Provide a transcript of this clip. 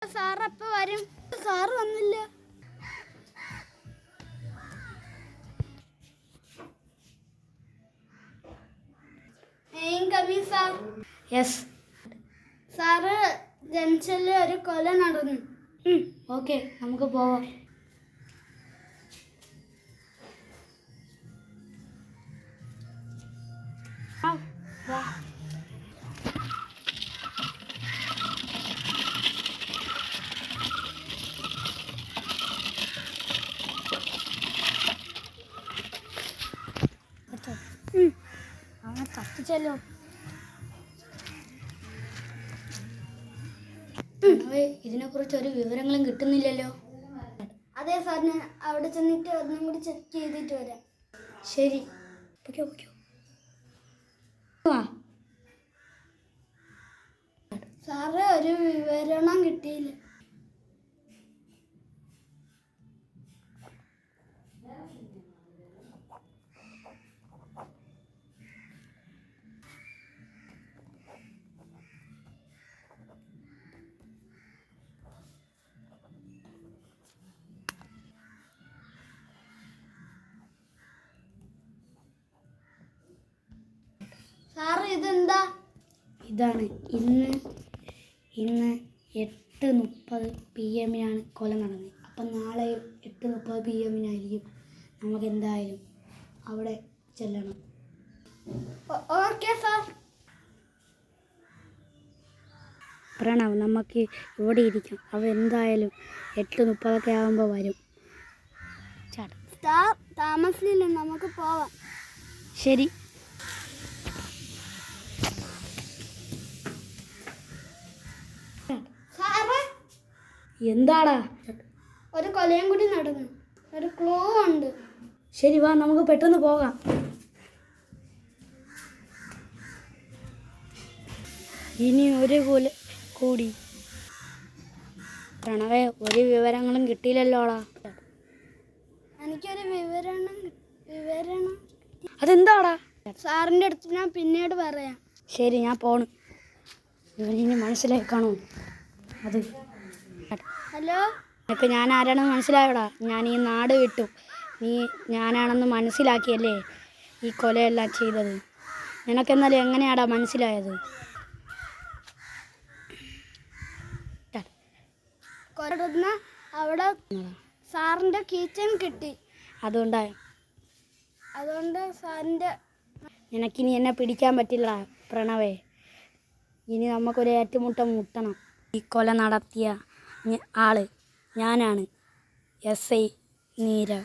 Sir അപ്പൊ വരും. Sir വന്നില്ല. യെസ് സാറ് ജംഗ്ഷനിൽ ഒരു കൊല നടന്നു. ഓക്കെ, നമുക്ക് പോവാം. അവനെ കത്തിച്ചല്ലോ. ഇതിനെക്കുറിച്ച് ഒരു വിവരങ്ങളും കിട്ടുന്നില്ലല്ലോ. അതെ സാറിന് അവിടെ ചെന്നിട്ട് ഒന്നും കൂടി ചെക്ക് ചെയ്തിട്ട് വരാം. ശരി, സാറ് ഒരു വിവരണം കിട്ടിയില്ല. സാറ് ഇതെന്താ? ഇതാണ് ഇന്ന് 8:30 PM കൊല നടന്നത്. അപ്പം നാളെ 8:30 PM നമുക്ക് എന്തായാലും അവിടെ ചെല്ലണം. Okay sir. പ്രണവ്, നമുക്ക് ഇവിടെ ഇരിക്കാം. അവ എന്തായാലും 8:30 ആകുമ്പോൾ വരും. സാർ താമസിച്ചില്ല, നമുക്ക് പോവാം. ശരി. എന്താടാ? ഒരു കൊലയും കൂടി നടന്നു. ഒരു ക്ലൂ ഉണ്ട്. ശരി, വാ, നമുക്ക് പെട്ടെന്ന് പോകാം. ഇനി ഒരു കൊല കൂടി. പ്രണവേ, ഒരു വിവരങ്ങളും കിട്ടിയില്ലല്ലോടാ. എനിക്കൊരു വിവരണം. അതെന്താടാ? സാറിൻ്റെ അടുത്ത് ഞാൻ പിന്നീട് പറയാം. ശരി, ഞാൻ പോണു. ഇവനിനി മനസ്സിലായി കാണൂ. അത് ഹലോ, നിനക്ക് ഞാൻ ആരാണെന്ന് മനസ്സിലായോടാ? ഞാൻ ഈ നാട് വിട്ടു. നീ ഞാനാണെന്ന് മനസ്സിലാക്കിയല്ലേ ഈ കൊലയെല്ലാം ചെയ്തത്? നിനക്കെന്നാലും എങ്ങനെയാടാ മനസ്സിലായത്? അവിടെ സാറിൻ്റെ കീച്ചൻ കിട്ടി. അതുകൊണ്ട് സാറിൻ്റെ നിനക്കിനി എന്നെ പിടിക്കാൻ പറ്റില്ല പ്രണവേ. ഇനി നമുക്കൊരു ഏറ്റുമുട്ടം മുട്ടണം. ഈ കൊല നടത്തിയ ആള് ഞാനാണ്, SI നീരവ്.